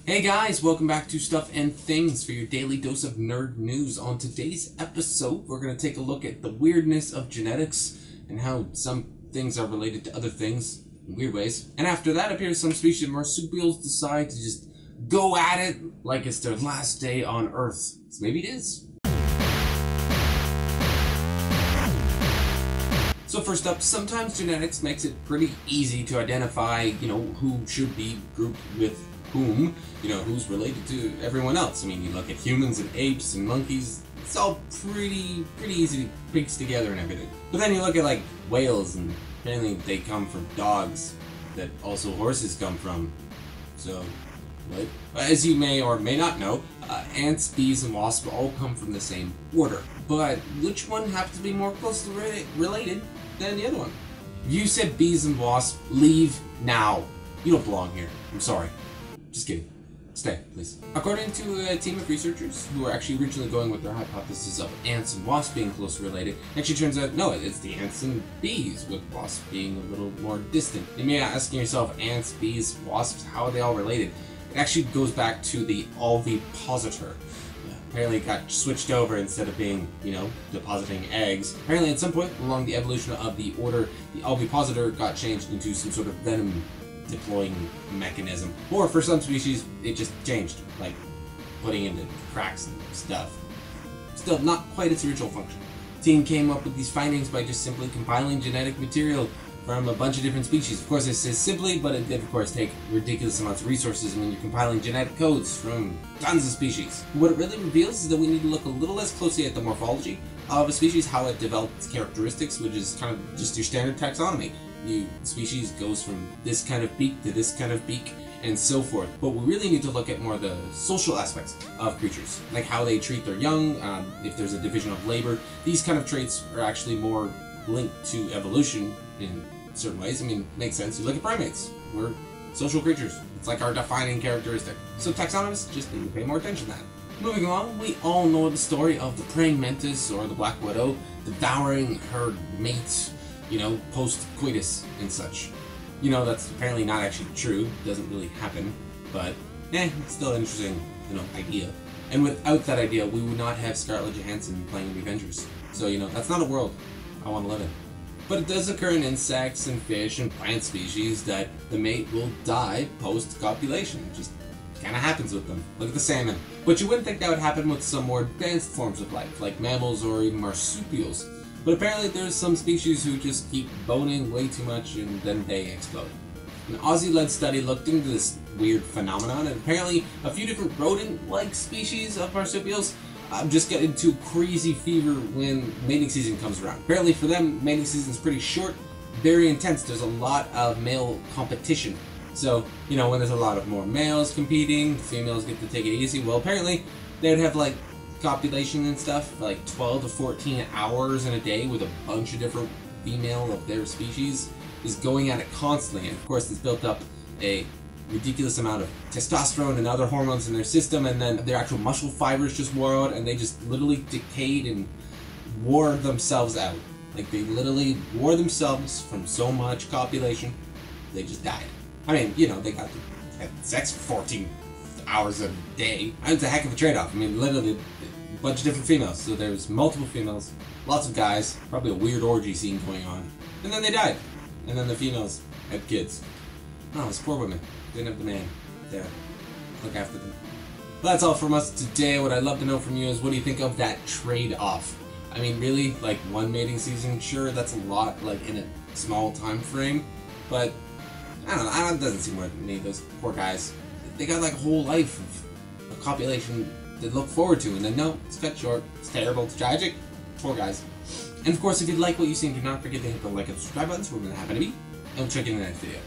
Hey guys, welcome back to Stuff and Things for your daily dose of nerd news. On today's episode, we're going to take a look at the weirdness of genetics and how some things are related to other things in weird ways. And after that, appears some species of marsupials decide to just go at it like it's their last day on Earth. So maybe it is. So first up, sometimes genetics makes it pretty easy to identify, who should be grouped with whom, who's related to everyone else. I mean, you look at humans and apes and monkeys, it's all pretty easy to piece together and everything. But then you look at like whales, and apparently they come from dogs that also horses come from. So, what? As you may or may not know, ants, bees, and wasps all come from the same order. But which one happens to be more closely related than the other one? If you said bees and wasps, leave now. You don't belong here. I'm sorry. Just kidding. Stay, please. According to a team of researchers who are actually originally going with their hypothesis of ants and wasps being closely related, it actually turns out, no, it's the ants and bees, with wasps being a little more distant. You may be asking yourself, ants, bees, wasps, how are they all related? It actually goes back to the ovipositor. Apparently it got switched over instead of being, depositing eggs. Apparently at some point along the evolution of the order, the ovipositor got changed into some sort of venom deploying mechanism. Or for some species, it just changed, like putting into cracks and stuff. Still, not quite its original function. The team came up with these findings by just simply compiling genetic material from a bunch of different species. Of course, it says simply, but it did, of course, take ridiculous amounts of resources when you're compiling genetic codes from tons of species. What it really reveals is that we need to look a little less closely at the morphology of a species, how it develops its characteristics, which is kind of just your standard taxonomy. The species goes from this kind of beak to this kind of beak, and so forth. But we really need to look at more the social aspects of creatures, like how they treat their young, if there's a division of labor. These kind of traits are actually more linked to evolution in certain ways. I mean, it makes sense. You look at primates. We're social creatures. It's like our defining characteristic. So taxonomists just need to pay more attention to that. Moving along, we all know the story of the praying mantis or the black widow devouring her mate, post-coitus and such. That's apparently not actually true. It doesn't really happen, but it's still an interesting, idea. And without that idea, we would not have Scarlett Johansson playing the Avengers. So, that's not a world I want to live in. But it does occur in insects and fish and plant species that the mate will die post-copulation. It just kind of happens with them. Look at the salmon. But you wouldn't think that would happen with some more advanced forms of life, like mammals or even marsupials. But apparently there's some species who just keep boning way too much and then they explode. An Aussie-led study looked into this weird phenomenon, and apparently a few different rodent-like species of marsupials just get into crazy fever when mating season comes around. Apparently for them, mating season is pretty short, very intense. There's a lot of male competition. So, when there's a lot of more males competing, females get to take it easy. Well, apparently they would have like copulation and stuff for like 12 to 14 hours in a day with a bunch of different female of their species, is going at it constantly. And of course it's built up a ridiculous amount of testosterone and other hormones in their system, and then their actual muscle fibers just wore out, and they just literally decayed and wore themselves out. Like, they literally wore themselves from so much copulation, they just died. I mean, they got to have sex for 14 hours a day. It's a heck of a trade-off. I mean, literally a bunch of different females. So there's multiple females, lots of guys, probably a weird orgy scene going on. And then they died. And then the females had kids. Oh, those poor women. Didn't have the man there. Look after them. Well, that's all from us today. What I'd love to know from you is, what do you think of that trade-off? I mean, really, like one mating season, sure, that's a lot, like in a small time frame, but I don't know, it doesn't seem worth it to me. Those poor guys, they got like a whole life of copulation to look forward to, and then no, it's cut short. It's terrible, it's tragic. Poor guys. And of course, if you like what you see, do not forget to hit the like and subscribe buttons. We're going to happen to be, and we'll check you in the next video.